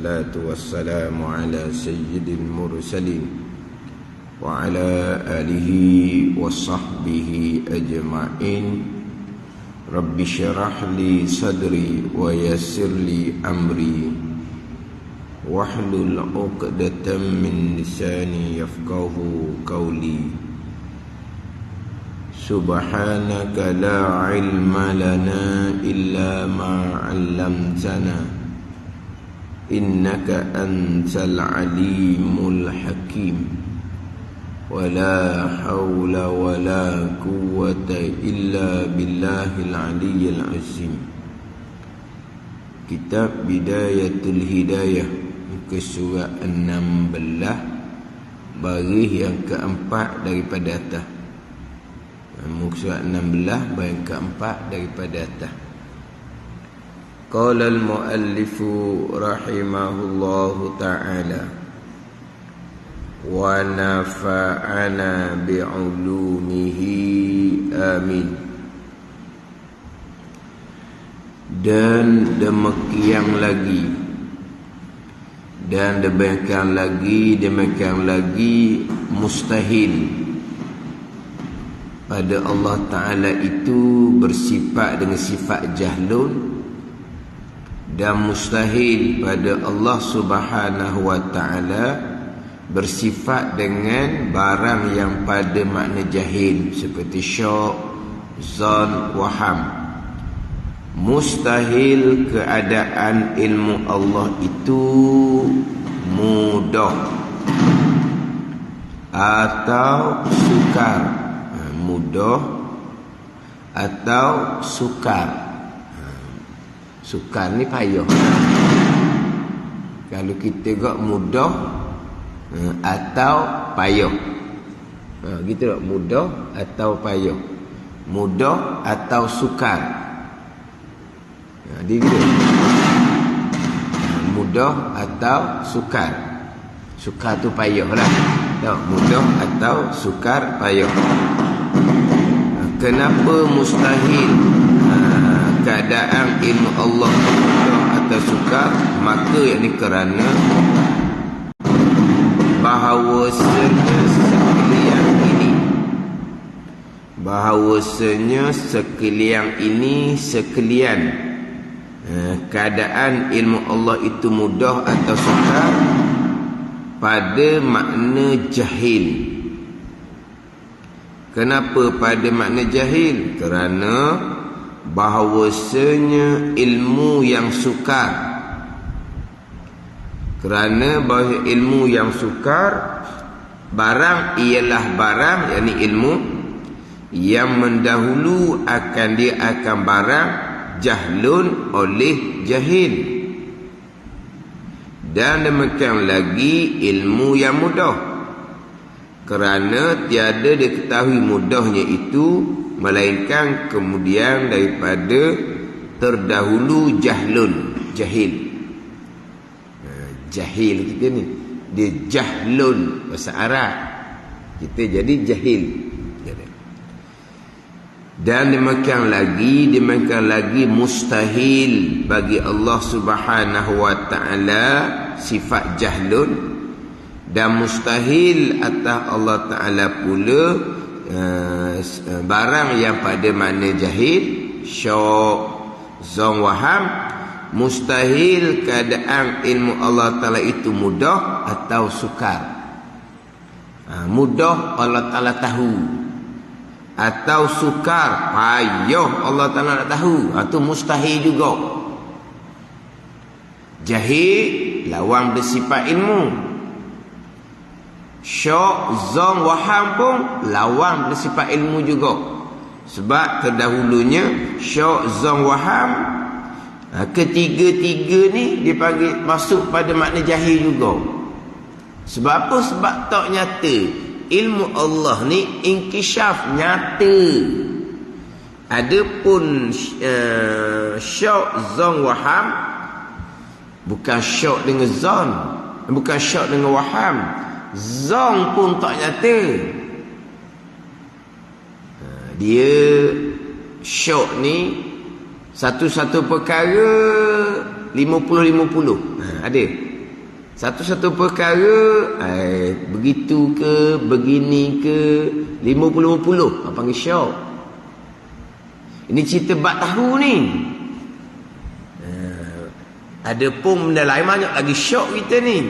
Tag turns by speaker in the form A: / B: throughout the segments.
A: Salatu wassalamu ala sayyidil mursalin wa ala alihi wa sahbihi ajma'in. Rabbi syarah li sadri wa yassir li amri wahlul 'uqdatam min lisani yafqahu qawli. Subhanaka la ilma lana illa ma 'allamtana innaka antal alimul hakim. Wala hawla wala quwwata illa billahil aliyyil azim. Kitab Bidayatul Hidayah, muka surat 16, baris yang keempat daripada atas. Muka surat 16 baris yang keempat daripada atas. Qala al-muallifu rahimahullahu ta'ala wa nafa'ana bi'ulumihi amin. Dan demikian lagi mustahil pada Allah Ta'ala itu bersifat dengan sifat jahlun, dan mustahil pada Allah Subhanahu wa ta'ala bersifat dengan barang yang pada makna jahil seperti syak, zan, waham. Mustahil keadaan ilmu Allah itu mudah atau sukar. Mudah atau sukar. Sukar ni payah. Kalau kita gak mudah atau payah. Gitu tak? Mudah atau payah. Mudah atau sukar. Dia gitu. Mudah atau sukar. Sukar tu payah lah. Tak? Mudah atau sukar payah. Kenapa mustahil keadaan ilmu Allah mudah atau sukar? Maka yakni kerana bahawasanya sekalian keadaan ilmu Allah itu mudah atau sukar pada makna jahil. Kenapa pada makna jahil? Kerana bahawasanya ilmu yang sukar, barang ialah barang, yakni ilmu yang mendahulu akan barang jahlun oleh jahil. Dan demikian lagi ilmu yang mudah, kerana tiada diketahui mudahnya itu melainkan kemudian daripada terdahulu jahlun, jahil. Jahil kita ni, dia jahlun bahasa Arab, kita jadi jahil. Dan demikian lagi mustahil bagi Allah Subhanahu wa ta'ala sifat jahlun, dan mustahil atas Allah Ta'ala pula barang yang pada makna jahil, syak, zon, waham. Mustahil keadaan ilmu Allah Ta'ala itu mudah atau sukar. Mudah Allah Ta'ala tahu, atau sukar payah Allah Ta'ala nak tahu. Itu mustahil juga. Jahil lawan bersifat ilmu. Syak, zon, waham pun lawan bersifat ilmu juga. Sebab terdahulunya syak, zon, waham, ketiga-tiga ni dipanggil masuk pada makna jahil juga. Sebab apa? Sebab tak nyata. Ilmu Allah ni inkishaf, nyata. Adapun syak, zon, waham, bukan syak dengan zon, bukan syak dengan waham, zon pun tak nyata. Dia syak ni satu-satu perkara 50-50. Ada Satu-satu perkara begitu ke, begini ke, 50-50 panggil syok. Ini cerita bab tahu ni. Ada pun benda lain banyak lagi syok kita ni.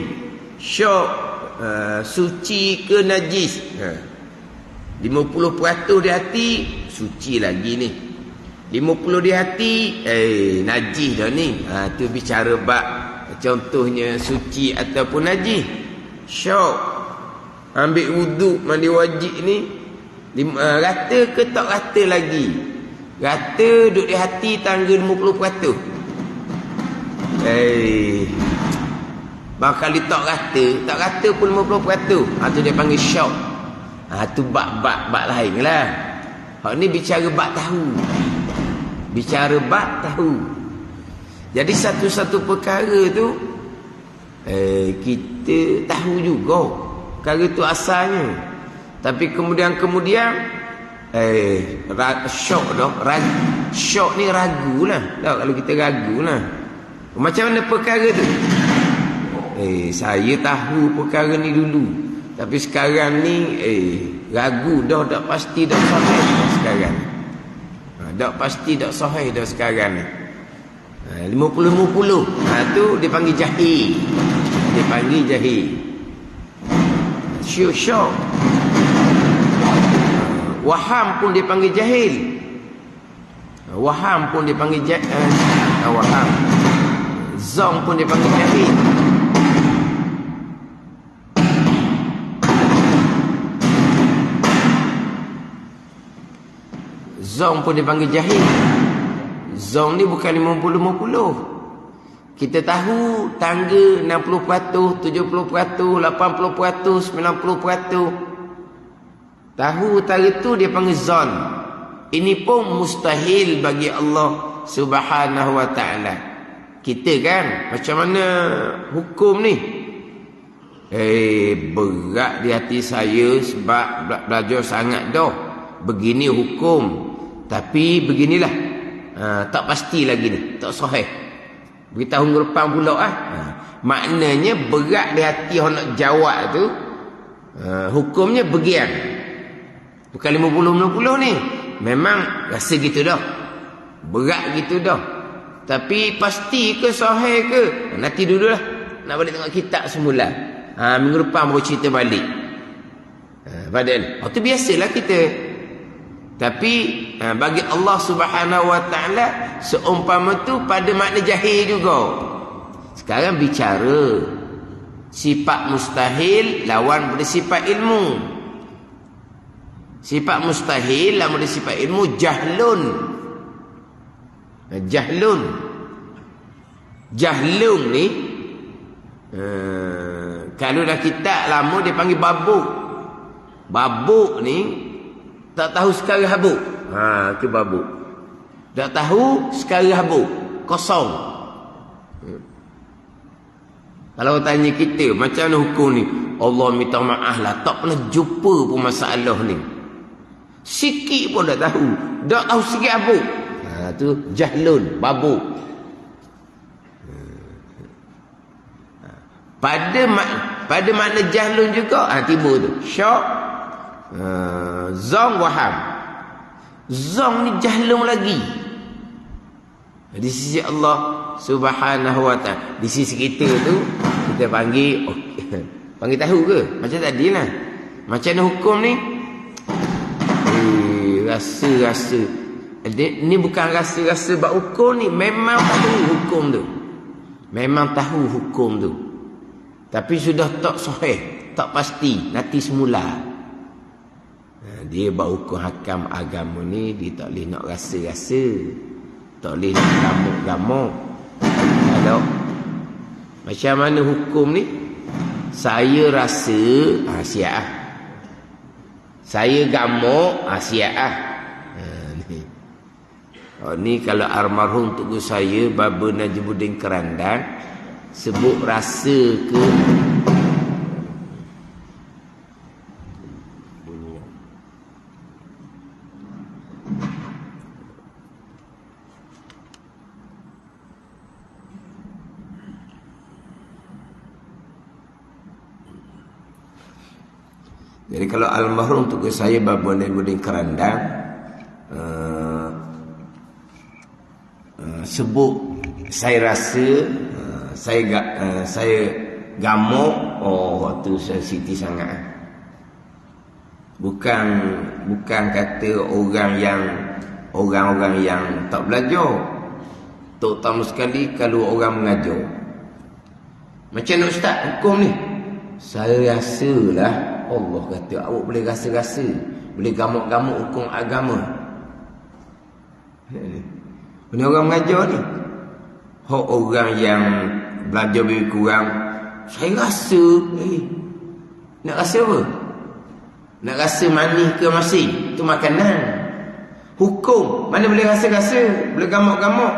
A: Syok suci ke najis. 50% di hati suci lagi ni. 50 di hati najis dah ni. Tu bicara bab contohnya suci ataupun najis. Syok ambil wuduk mandi wajib ni rata ke tak rata lagi? Rata duduk di hati tangga 50%. Bakal dia tak rata pun 50%. Tu dia panggil syok. Tu bab lain lah. Hak ni bicara bab tahu. Bicara bab tahu. Jadi satu-satu perkara tu kita tahu juga perkara tu asalnya. Tapi kemudian syok dah. Syok ni ragu lah. Kalau kita ragu lah. Macam mana perkara tu? Saya tahu perkara ni dulu. Tapi sekarang ni ragu dah, tak pasti dah sahih dah sekarang. Tak pasti dak sahih dah sekarang ni. 50-50. Tu dipanggil jahil. Dipanggil jahil. Syok. Waham pun dipanggil jahil. Waham pun dipanggil waham. Zong pun dipanggil jahil. Zong pun dipanggil jahil. Zong ni bukan 50-50. Kita tahu tangga 60%, 70%, 80%, 90%. Tahu tangga tu dia panggil zon. Ini pun mustahil bagi Allah Subhanahu wa ta'ala. Kita kan macam mana hukum ni? Berat di hati saya sebab belajar sangat dah. Begini hukum. Tapi beginilah. Tak pasti lagi ni, tak sahih. Beritahu minggu depan pula maknanya berat di hati orang nak jawab tu. Hukumnya bagian. Bukan 50-50 ni. Memang rasa gitu dah. Berat gitu dah. Tapi pasti ke sahih ke? Nanti dululah. Nak balik tengok kitab semula. Minggu depan baru cerita balik. Padahal tu biasalah kita. Tapi bagi Allah Subhanahu wa ta'ala seumpama tu pada makna jahil juga. Sekarang bicara sifat mustahil lawan pada sifat ilmu. Sifat mustahil lawan pada sifat ilmu jahlun. Jahlun ni kalau dah kitab lama dia panggil babuk. Babuk ni tak tahu sekarang habuk. Itu babuk. Tak tahu sekarang habuk. Kosong. Kalau tanya kita, macam mana hukum ni? Allah minta maaf lah. Tak pernah jumpa pun masalah ni. Sikit pun tak tahu. Tak tahu sikit habuk. Itu jahlun, babuk. Pada makna jahlun juga, tiba tu. Syok. Zong waham. Zong ni jahlung lagi. Di sisi Allah Subhanahu wa ta'ala. Di sisi kita tu kita panggil panggil tahu ke? Macam tadi lah. Macam mana hukum ni? Rasa-rasa. Ni bukan rasa-rasa bab hukum ni. Memang tahu hukum tu. Memang tahu hukum tu. Tapi sudah tak sahih, tak pasti, nanti semula. Dia bau hukum hakam agama ni, dia tak boleh nak rasa-rasa, tak boleh nak gamuk-gamuk. Kalau macam mana hukum ni? Saya rasa siap. Saya gamuk siap. Ni kalau almarhum tugu saya Baba Najibuddin Kerandan sebut rasa ke Jadi kalau almarhum untuk saya babon kerandang, sebut saya rasa saya gamuk, waktu saya siti sangat. Bukan kata orang-orang yang tak belajar, terutama sekali kalau orang mengajar. Macam nak ustaz hukum ni, saya rasalah Allah kata awak boleh rasa-rasa, boleh gamuk-gamuk hukum agama. Ini orang mengajar ni. Orang yang belajar lebih kurang, saya rasa, nak rasa apa? Nak rasa manis ke masin? Itu makanan. Hukum, mana boleh rasa-rasa, boleh gamuk-gamuk?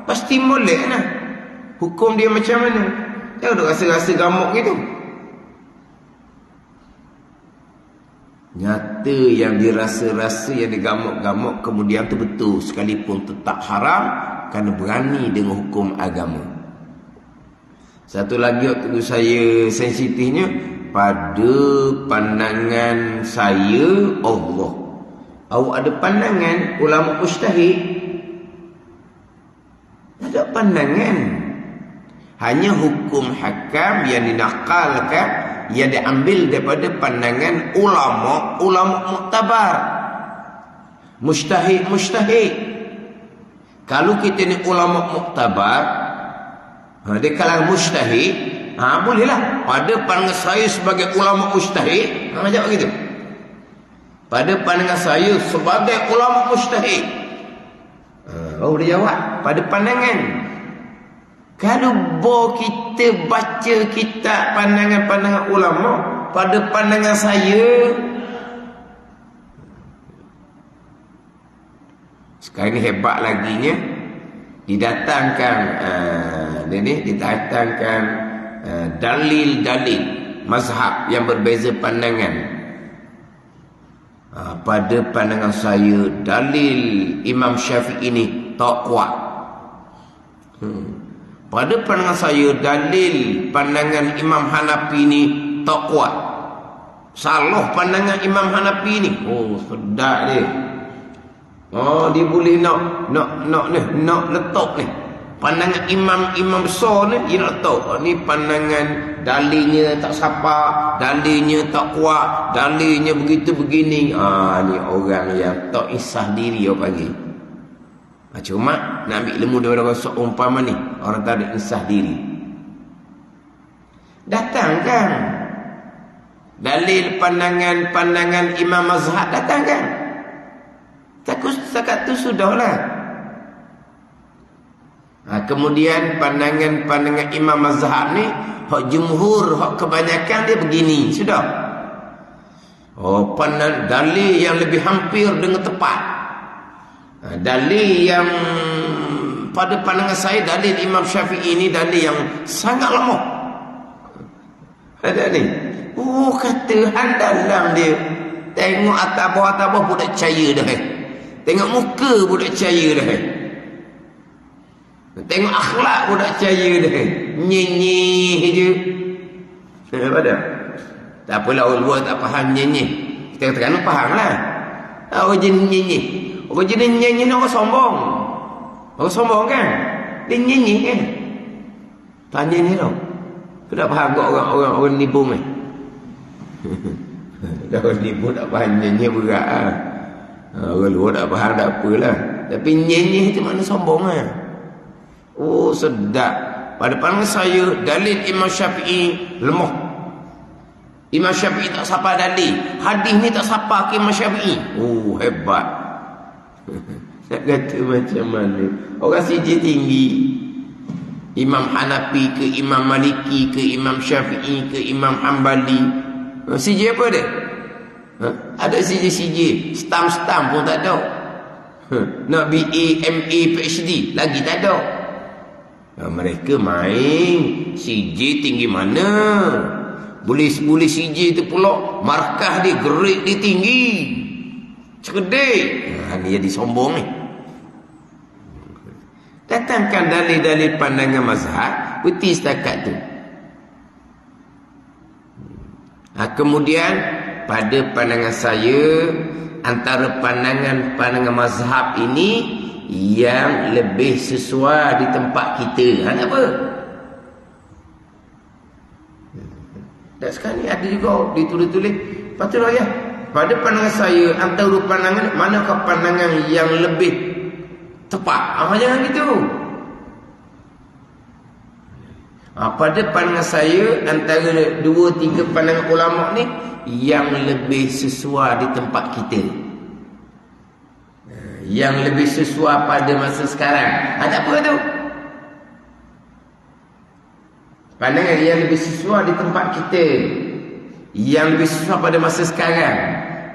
A: Pasti molek lah. Hukum dia macam mana? Jangan duk rasa-rasa gamuk gitu. Nyata yang dirasa-rasa, yang digamuk-gamuk, kemudian tu betul, sekalipun tetap haram, kerana berani dengan hukum agama. Satu lagi waktu saya sensitifnya, pada pandangan saya Allah. Awak ada pandangan ulama mujtahid? Ada pandangan. Hanya hukum hakam yang dinakalkan, yang diambil daripada pandangan ulama muktabar. Mujtahid. Kalau kita ni ulama muktabar, dia kalangan mujtahid, bolehlah. Pada pandangan saya sebagai ulama mujtahid, jawab gitu. Pada pandangan saya sebagai ulama mujtahid, dia jawab pada pandangan. Kalau kita baca kitab pandangan-pandangan ulama, pada pandangan saya, sekarang ni hebat laginya, didatangkan dalil-dalil mazhab yang berbeza pandangan. Pada pandangan saya, dalil Imam Syafi'i ini tak kuat. Pada pandangan saya, dalil pandangan Imam Hanafi ini tak kuat. Salah pandangan Imam Hanafi ini. Sedap dia. Dia boleh nak letak ni. Pandangan imam besar ni, dia nak letak. Ni pandangan dalilnya tak sapa, dalilnya tak kuat, dalilnya begitu begini. Ni orang yang tak insah diri orang panggil. Cuma nak ambil ilmu daripada orang seumpama ni, orang tak ada insah diri. Datangkan dalil pandangan Imam Mazhab, datangkan. Setakat tu sudahlah. Kemudian pandangan Imam Mazhab ni, hak jumhur, hak kebanyakan dia begini, sudah. Dalil yang lebih hampir dengan tepat. Dalil yang pada pandangan saya, dalil Imam Syafi'i ini dalil yang sangat lemah. Ada ni. Kata handalam dia. Tengok atas bawah pun tak percaya dah. Tengok muka pun tak percaya dah. Tengok akhlak pun tak percaya dah. Nyenyih je. Apa dah? Tak apalah, orang tak faham nyenyih. Kita katakan faham lah. Orang jenis nyenyih. Orang jenis nyenyih ni orang sombong. Orang sombong kan? Dia nyenyih kan? Tak nyenyih tau. Kau tak faham kau orang nipu ni. Orang nipu tak faham nyenyih berat lah. Orang luar tak faham tak apalah. Tapi nyenyih tu mana sombong lah. Sedap. Pada pandangan saya, dalil Imam Syafi'i lemah. Imam Syafi'i tak sapa dalil. Hadis ni tak sapa ke Imam Syafi'i. Hebat. Nak kata macam mana? Orang sijil tinggi. Imam Hanafi ke Imam Maliki ke Imam Syafi'i ke Imam Hanbali. Sijil apa dia? Ada sijil-sijil. Stam-stam pun tak ada. Nak BA, MA, PhD lagi tak ada. Mereka main sijil tinggi mana? Boleh sijil tu pula markah dia, grade dia tinggi. Cerdik. Dia jadi sombong ni. Datangkan dalil-dalil pandangan mazhab, putih setakat tu. Kemudian pada pandangan saya, antara pandangan mazhab ini yang lebih sesuai di tempat kita. Kenapa? Dan sekarang ni ada juga ditulis-tulis. Patutlah ya, pada pandangan saya, antara pandangan, manakah pandangan yang lebih tepat? Jangan gitu. Pada pandangan saya, antara 2-3 pandangan ulama ni yang lebih sesuai di tempat kita, yang lebih sesuai pada masa sekarang. Ada apa tu? Pandangan yang lebih sesuai di tempat kita, yang lebih sesuai pada masa sekarang.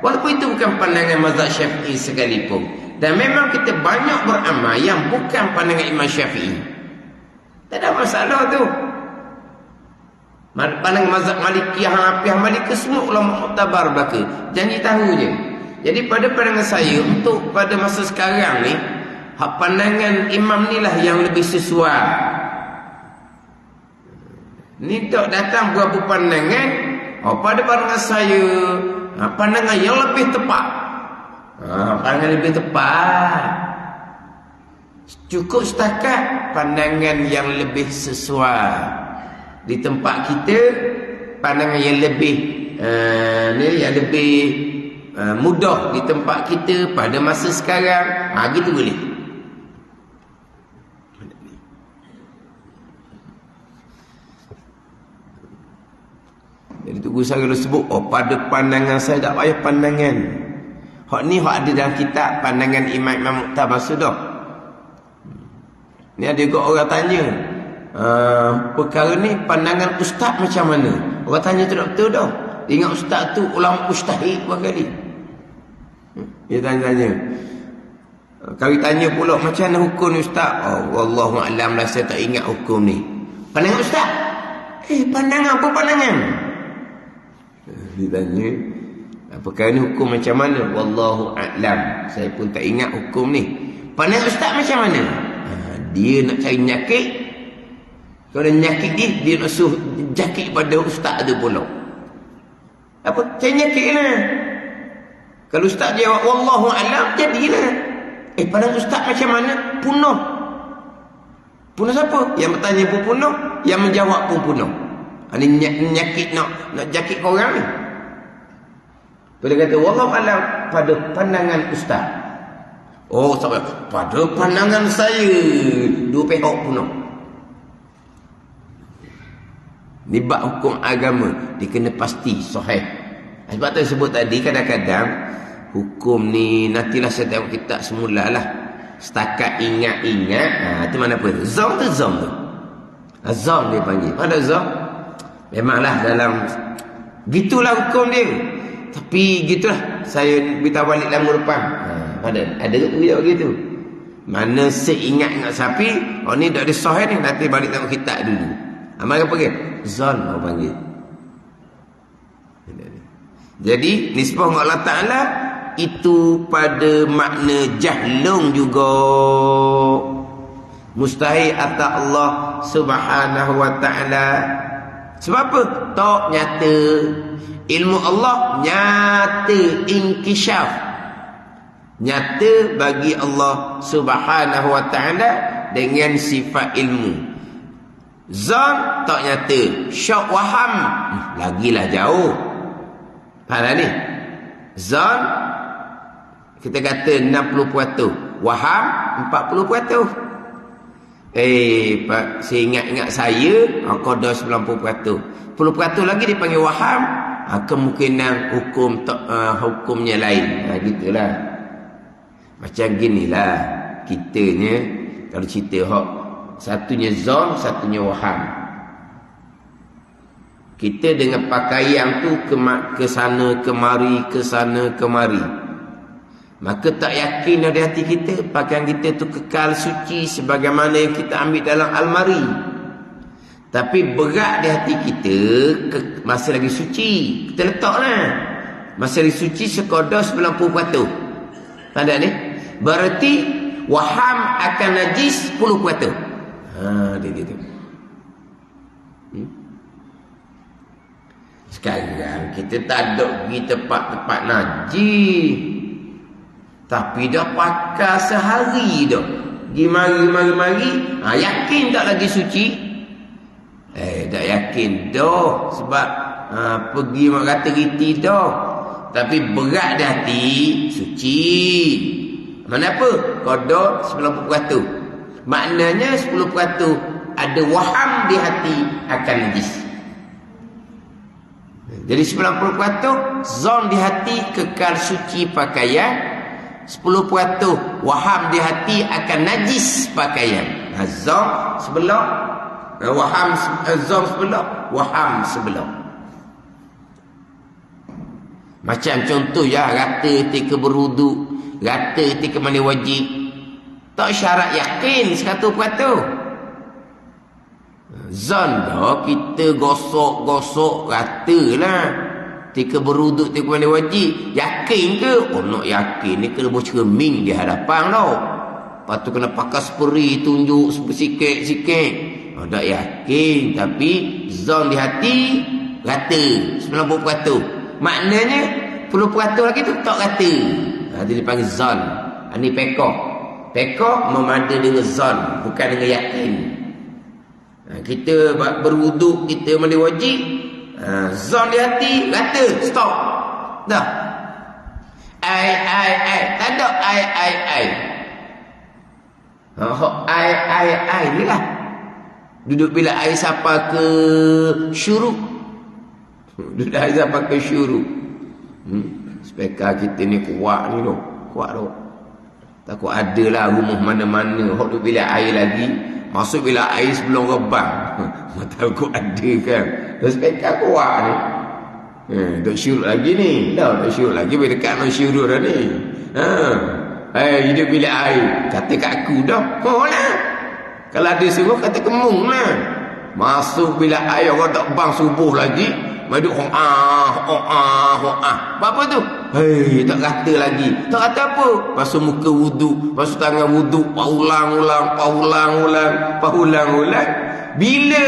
A: Walaupun itu bukan pandangan mazhab Syafi'i sekalipun. Dan memang kita banyak beramal yang bukan pandangan Imam Syafi'i. Tak ada masalah tu. Pandangan mazhab Malikiyah, Hanafiyah, Malikiyah, semua ulama muktabar belaka. Janji tahu je. Jadi pada pandangan saya, untuk pada masa sekarang ni, pandangan imam ni lah yang lebih sesuai. Ni tak datang berapa pandangan. Pada pandangan saya, pandangan yang lebih tepat. Pandangan lebih tepat. Cukup setakat pandangan yang lebih sesuai di tempat kita, pandangan yang lebih yang lebih mudah di tempat kita pada masa sekarang. Gitu boleh. Jadi tu guru saya kalau sebut, pada pandangan saya tak payah pandangan. Hak ni hak ada dalam kitab pandangan imam-imam muktabar sudah. Ni ada juga orang tanya, perkara ni pandangan ustaz macam mana? Orang tanya tu tak betul dah. Ingat ustaz tu ulama mujtahid berkali. Dia tanya-tanya. Kami tanya pula, macam mana hukum ni ustaz? Wallahu a'lam lah, saya tak ingat hukum ni. Pandangan ustaz? Pandangan apa pandangan? Dia tanya, perkara ni hukum macam mana? Wallahu a'lam, saya pun tak ingat hukum ni. Pandangan ustaz macam mana? Dia nak cari nyakit. Kalau nyakit dia nak suruh jakit pada ustaz tu pula. Apa? Cari nyakit lah. Kalau ustaz jawab wallahu a'lam, jadilah. Pandangan ustaz macam mana? Punah. Punah siapa? Yang bertanya pun punah, yang menjawab pun punah. Ini nyakit nak jakit korang ni. Bila kata wallahu a'lam pada pandangan ustaz. Sampai pada pandangan saya, dua pihak punah. Ni bab hukum agama, dia kena pasti sahih. Sebab tu sebut tadi, kadang-kadang hukum ni nantilah saya tengok kitab semula lah. Setakat ingat-ingat, tu mana apa tu? Zam tu zam tu. Zam dia panggil. Pada zam, memanglah dalam gitulah hukum dia. Tapi gitulah, saya beritahu balik dalam depan. Ada juga begitu. Mana seingat-ingat sapi, ni dah ada sahih ni, nanti balik tengok kitab dulu. Amal apa ke? Zon orang panggil. Jadi nisbah dengan Allah Ta'ala itu pada makna jahlung juga. Mustahil atas Allah Subhanahu wa Ta'ala. Sebab apa? Tak nyata. Ilmu Allah nyata, inkishaf. Nyata bagi Allah Subhanahu wa Ta'ala dengan sifat ilmu. Zon tak nyata. Syak waham lagilah jauh. Faham ni? Zon kita kata 60%, waham 40%. Saya ingat-ingat saya qada 90%. 10% lagi dipanggil waham. Kemungkinan hukumnya lain. Gitulah. Macam ginilah kitanya kalau cerita hak, satunya zon, satunya waham. Kita dengan pakaian tu ke sana kemari, ke sana kemari. Maka tak yakin dari hati kita pakaian kita tu kekal suci sebagaimana yang kita ambil dalam almari. Tapi berat di hati kita masih lagi suci. Kita letaklah. Masih lagi suci sekadar 90%. Ada ni? Berarti waham akan najis 10%. Dia tu. Sekarang kita tak ada pergi tempat-tempat naji. Tapi dah pakai sehari dah. Pergi mari. Yakin tak lagi suci? Tak yakin dah. Sebab pergi mak kata riti dah. Tapi berat di hati, suci. Mana apa? Kodok 90%. Maknanya 10% ada waham di hati akan najis. Jadi 90% zon di hati kekal suci pakaian, 10% waham di hati akan najis pakaian. Zon sebelah, waham zon sebelah, waham sebelah. Macam contoh ya, rata ketika berwuduk, rata ketika mandi wajib. Tak syarat yakin 100%. Zon dah kita gosok rata lah. Ketika berwuduk, ketika mandi wajib, yakin ke? Nak yakin ni kena bercermin di hadapan tau. Lepas tu kena pakai spray tunjuk sikit-sikit. Tak yakin. Tapi zon di hati rata 90%. Maknanya 10% lagi tu tak rata. Dia dipanggil zon. Ini pekoh. Pekoh memada dengan zon, bukan dengan yakin. Kita berwuduk, kita mandi wajib, zon di hati rata, stop. Dah. Ai. Tak ada ai. Ai ni lah. Duduk bila air siapa ke syuruk. Duduk air siapa ke syuruk. Spekar kita ni kuat ni tu. Kuat tu. Takut ada lah rumah mana-mana hok duduk bila air lagi. Masuk bila air sebelum rebang. Takut ada kan. Spekar kuat ni. Duduk syuruk lagi ni. Duduk syuruk lagi. Bila dekat nak syuruk dah ni. Hidup bila air. Kata kat aku dah. Lah. Kalau ada suruh kata kemung lah. Masuk bila air orang tak bang subuh lagi. Maduk apa tu? Tak kata lagi. Tak kata apa? Basuh muka wuduk, basuh tangan wuduk, paulang-ulang. Bila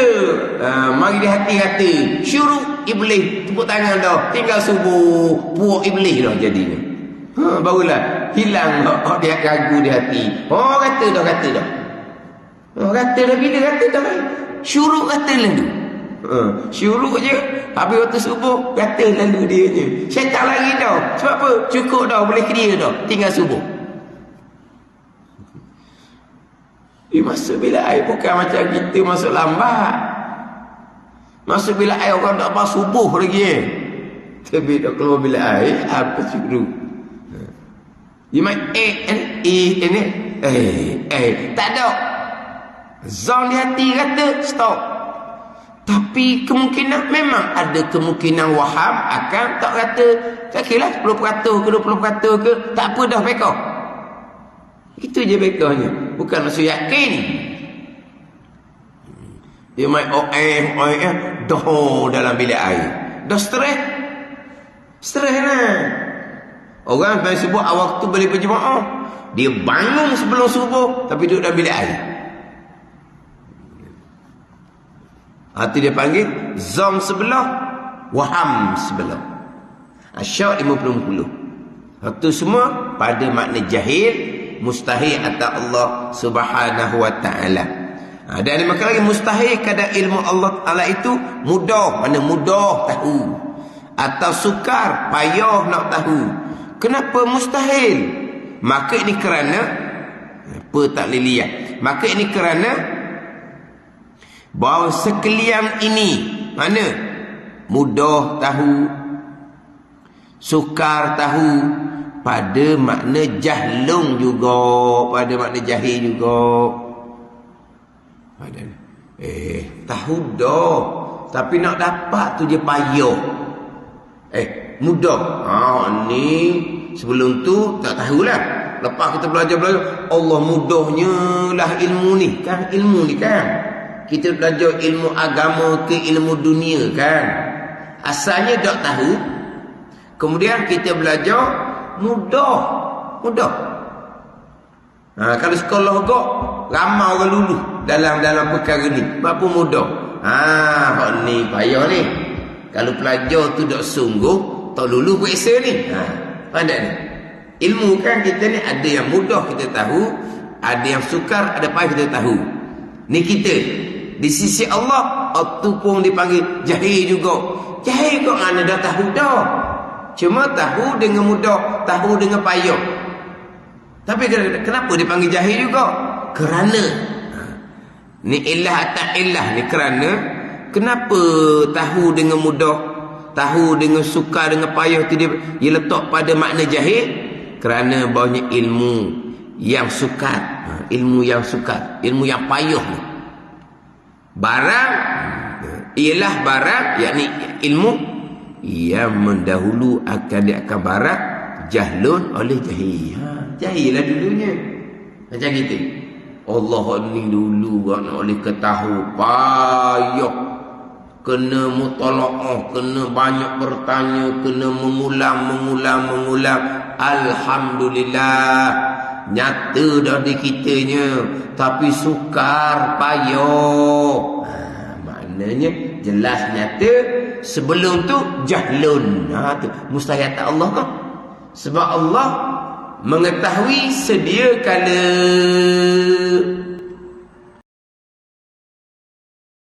A: mari di hati kata syuruk iblis, tepuk tangan dah, tinggal subuh, puak iblis dah jadinya. Barulah hilang dia ragu di hati. Kata dah. Kata dah bila kata dah. Syuruk kata lalu. Syuruk je. Habis waktu subuh kata lalu dia je. Syaitan lagi dah. Sebab apa? Cukup dah, boleh clear dah. Tinggal subuh. Masuk bila air bukan macam kita masuk lambat. Masuk bila air orang tak pas subuh lagi. Tapi dah keluar bila air apa syuruk. Ini tak ada. Zon di hati kata stop. Tapi kemungkinan memang ada kemungkinan waham akan tak kata kira 10% ke 20% ke tak apa dah bekah. Itu je bekahnya. Bukan maksud yakin. Dia main dah dalam bilik air. Dah stres lah. Orang pada subuh awal waktu boleh berjemaah. Dia bangun sebelum subuh tapi duduk dalam bilik air. Itu dia panggil zon sebelah, waham sebelah. Syak 50-50. Itu semua pada makna jahil, mustahil atas Allah Subhanahu wa ta'ala. Dan maka lagi mustahil kadar ilmu Allah Ta'ala itu mudah, mana mudah tahu, atau sukar, payah nak tahu. Kenapa mustahil? Maka ini kerana apa tak boleh lihat. Maka ini kerana bahawa sekalian ini mana mudah tahu, sukar tahu, pada makna jahlung juga, pada makna jahil juga. Tahu dah, tapi nak dapat tu je payah. Mudah. Ni sebelum tu tak tahulah. Lepas kita belajar Allah mudahnya lah ilmu ni kan. Ilmu ni kan kita belajar ilmu agama ke ilmu dunia kan. Asalnya tak tahu. Kemudian kita belajar mudah. Kalau sekolah kok ramai orang lulu dalam perkara ni. Berapa mudah. Ni payah ni. Kalau pelajar tu tak sungguh, tak lulu periksa ni. Ada ni. Ilmu kan kita ni ada yang mudah kita tahu, ada yang sukar, ada payah kita tahu. Ni kita. Di sisi Allah, itu pun dipanggil jahil juga. Jahil kok mana dah tahu dah. Cuma tahu dengan mudah, tahu dengan payah. Tapi kenapa dipanggil jahil juga? Kerana ni ilah atas ilah ni, kerana kenapa tahu dengan mudah, tahu dengan sukar, dengan payah tu dia letak pada makna jahil? Kerana banyak ilmu yang sukar, ilmu yang sukar, ilmu yang payah ni. Barang ialah barang, yakni ilmu yang mendahulu akan diakan barang jahlun oleh jahil. Jahil lah dulunya. Macam gitu. Allah ni dulu kan oleh ketahu payah, kena mutalaah, kena banyak bertanya, kena mengulang. Alhamdulillah, nyata dah di kitanya, tapi sukar, payah. Maknanya jelas nyata. Sebelum tu jahlun. Tu mustahil tak Allah kan? Sebab Allah mengetahui sedia kala